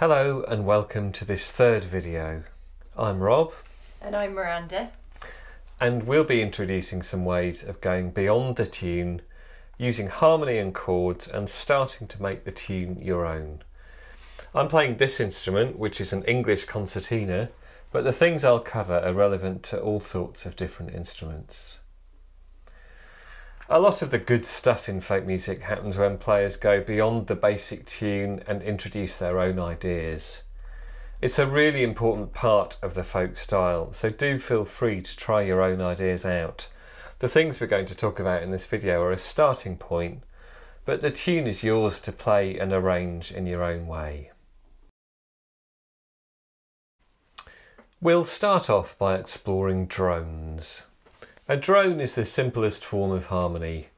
Hello and welcome to this third video. I'm Rob. And I'm Miranda. And we'll be introducing some ways of going beyond the tune, using harmony and chords and starting to make the tune your own. I'm playing this instrument, which is an English concertina, but the things I'll cover are relevant to all sorts of different instruments. A lot of the good stuff in folk music happens when players go beyond the basic tune and introduce their own ideas. It's a really important part of the folk style, so do feel free to try your own ideas out. The things we're going to talk about in this video are a starting point, but the tune is yours to play and arrange in your own way. We'll start off by exploring drones. A drone is the simplest form of harmony.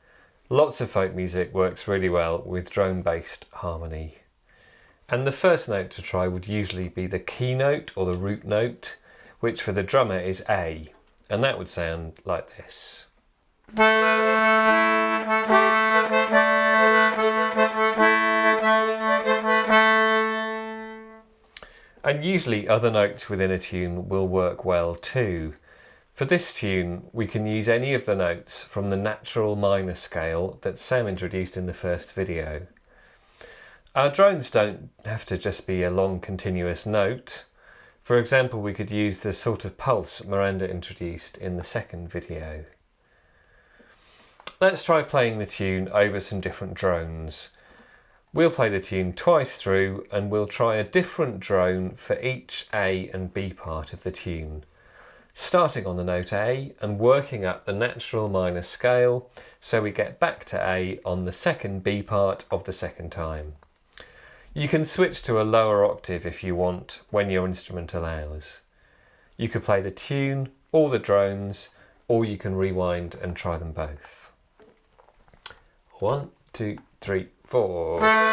Lots of folk music works really well with drone-based harmony. And the first note to try would usually be the key note or the root note, which for the drummer is A, and that would sound like this. And usually other notes within a tune will work well too. For this tune, we can use any of the notes from the natural minor scale that Sam introduced in the first video. Our drones don't have to just be a long continuous note. For example, we could use the sort of pulse Miranda introduced in the second video. Let's try playing the tune over some different drones. We'll play the tune twice through and we'll try a different drone for each A and B part of the tune, starting on the note A and working up the natural minor scale so we get back to A on the second B part of the second time. You can switch to a lower octave if you want when your instrument allows. You could play the tune or the drones, or you can rewind and try them both. 1, 2, 3, 4.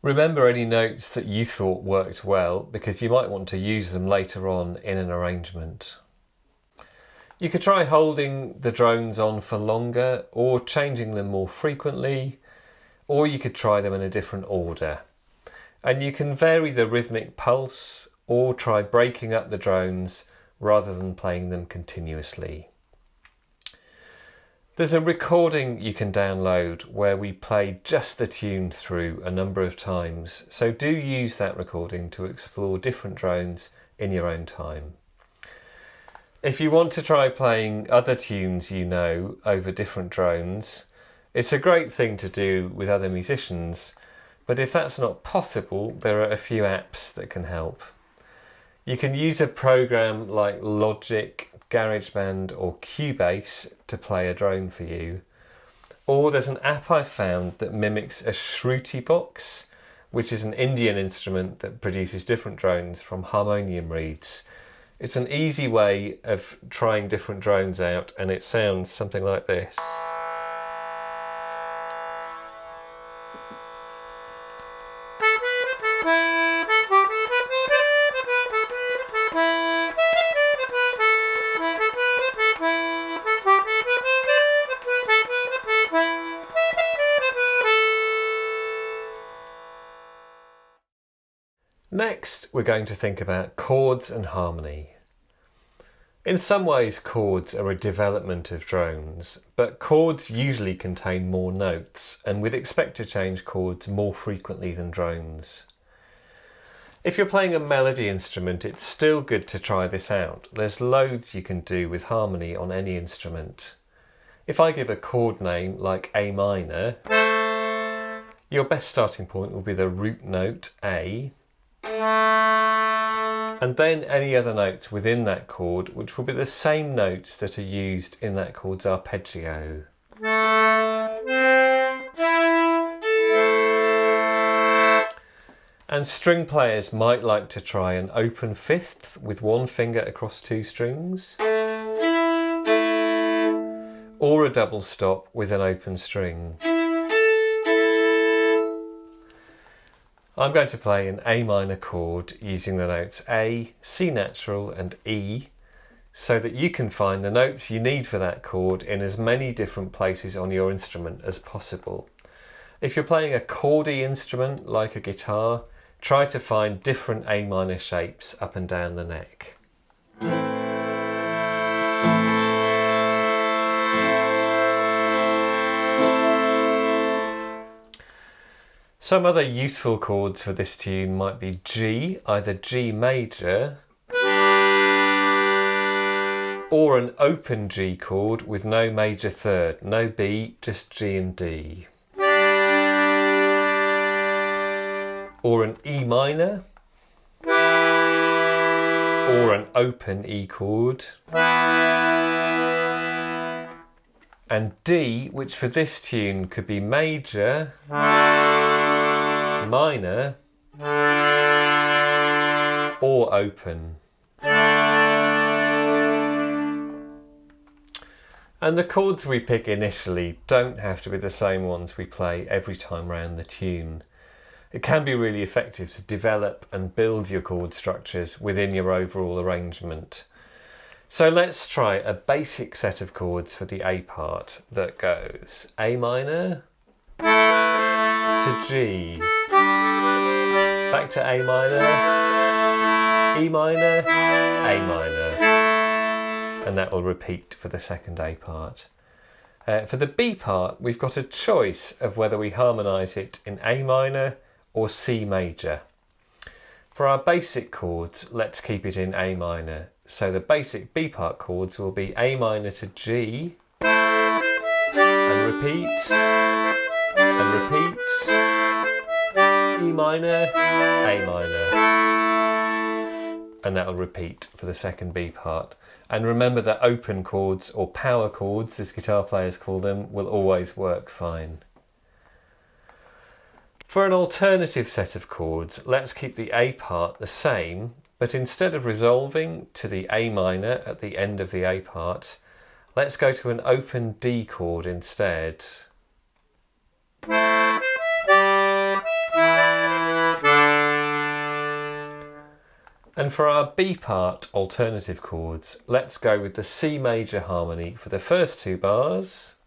Remember any notes that you thought worked well, because you might want to use them later on in an arrangement. You could try holding the drones on for longer or changing them more frequently, or you could try them in a different order. And you can vary the rhythmic pulse or try breaking up the drones rather than playing them continuously. There's a recording you can download where we play just the tune through a number of times, so do use that recording to explore different drones in your own time. If you want to try playing other tunes you know over different drones, it's a great thing to do with other musicians, but if that's not possible, there are a few apps that can help. You can use a program like Logic, GarageBand or Cubase to play a drone for you. Or there's an app I found that mimics a shruti box, which is an Indian instrument that produces different drones from harmonium reeds. It's an easy way of trying different drones out, and it sounds something like this. Next, we're going to think about chords and harmony. In some ways, chords are a development of drones, but chords usually contain more notes, and we'd expect to change chords more frequently than drones. If you're playing a melody instrument, it's still good to try this out. There's loads you can do with harmony on any instrument. If I give a chord name like A minor, your best starting point will be the root note A, and then any other notes within that chord, which will be the same notes that are used in that chord's arpeggio. And string players might like to try an open fifth with one finger across two strings, or a double stop with an open string. I'm going to play an A minor chord using the notes A, C natural and E, so that you can find the notes you need for that chord in as many different places on your instrument as possible. If you're playing a chordy instrument like a guitar, try to find different A minor shapes up and down the neck. Some other useful chords for this tune might be G, either G major, or an open G chord with no major third, no B, just G and D. Or an E minor, or an open E chord, and D, which for this tune could be major, minor, or open. And the chords we pick initially don't have to be the same ones we play every time round the tune. It can be really effective to develop and build your chord structures within your overall arrangement. So let's try a basic set of chords for the A part that goes A minor to G, back to A minor, E minor, A minor, and that will repeat for the second A part. For the B part, we've got a choice of whether we harmonise it in A minor or C major. For our basic chords, let's keep it in A minor. So the basic B part chords will be A minor to G, and repeat, and repeat, E minor, A minor, and that will repeat for the second B part. And remember that open chords, or power chords as guitar players call them, will always work fine. For an alternative set of chords, let's keep the A part the same, but instead of resolving to the A minor at the end of the A part, let's go to an open D chord instead. And for our B part alternative chords, let's go with the C major harmony for the first two bars,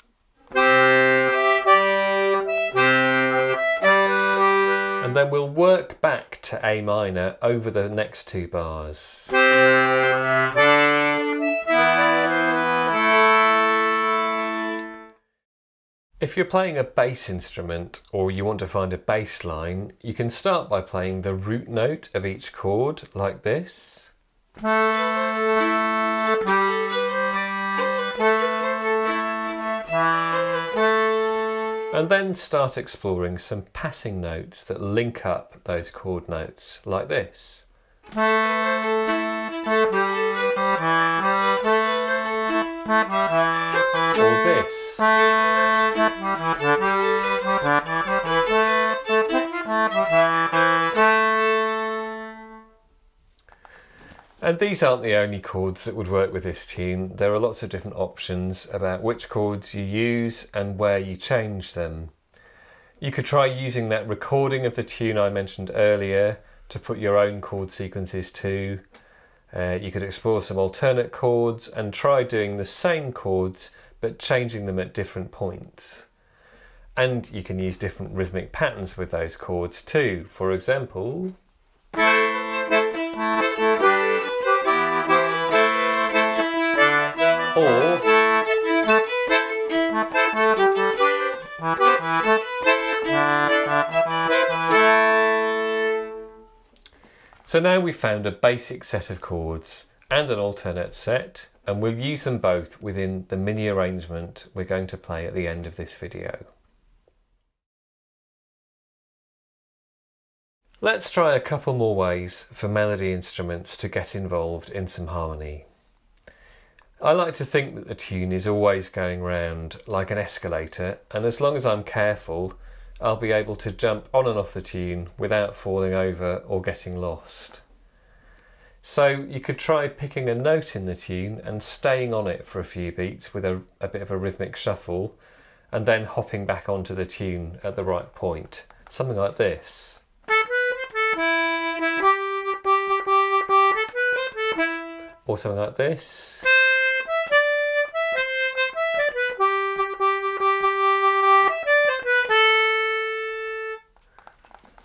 and then we'll work back to A minor over the next two bars. If you're playing a bass instrument or you want to find a bass line, you can start by playing the root note of each chord like this. And then start exploring some passing notes that link up those chord notes like this. Or this. And these aren't the only chords that would work with this tune. There are lots of different options about which chords you use and where you change them. You could try using that recording of the tune I mentioned earlier to put your own chord sequences to. You could explore some alternate chords and try doing the same chords but changing them at different points. And you can use different rhythmic patterns with those chords too. For example, or So now we've found a basic set of chords and an alternate set, and we'll use them both within the mini arrangement we're going to play at the end of this video. Let's try a couple more ways for melody instruments to get involved in some harmony. I like to think that the tune is always going round like an escalator, and as long as I'm careful, I'll be able to jump on and off the tune without falling over or getting lost. So you could try picking a note in the tune and staying on it for a few beats with a bit of a rhythmic shuffle, and then hopping back onto the tune at the right point. Something like this. Or something like this.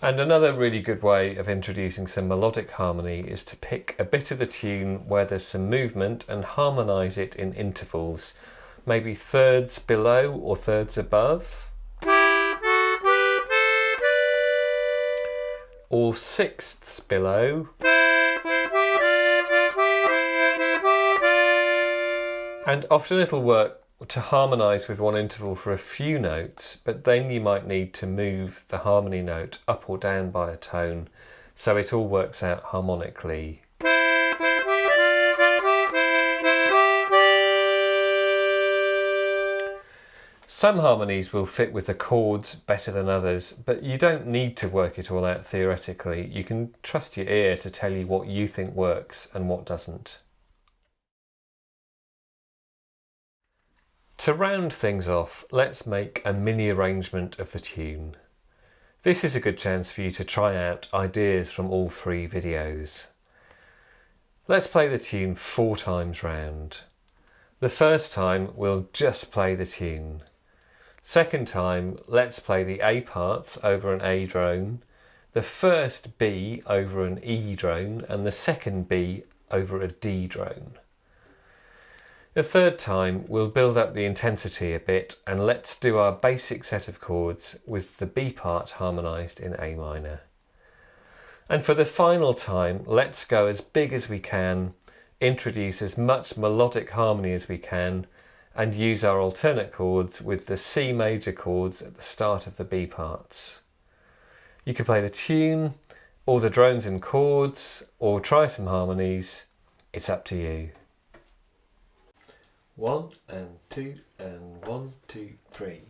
And another really good way of introducing some melodic harmony is to pick a bit of the tune where there's some movement and harmonise it in intervals, maybe thirds below or thirds above, or sixths below, and often it'll work to harmonise with one interval for a few notes, but then you might need to move the harmony note up or down by a tone so it all works out harmonically. Some harmonies will fit with the chords better than others, but you don't need to work it all out theoretically. You can trust your ear to tell you what you think works and what doesn't. To round things off, let's make a mini arrangement of the tune. This is a good chance for you to try out ideas from all three videos. Let's play the tune 4 times round. The first time we'll just play the tune. Second time, let's play the A parts over an A drone, the first B over an E drone, and the second B over a D drone. The third time, we'll build up the intensity a bit and let's do our basic set of chords with the B part harmonised in A minor. And for the final time, let's go as big as we can, introduce as much melodic harmony as we can, and use our alternate chords with the C major chords at the start of the B parts. You can play the tune, or the drones and chords, or try some harmonies. It's up to you. 1 and 2 and 1, 2, 3.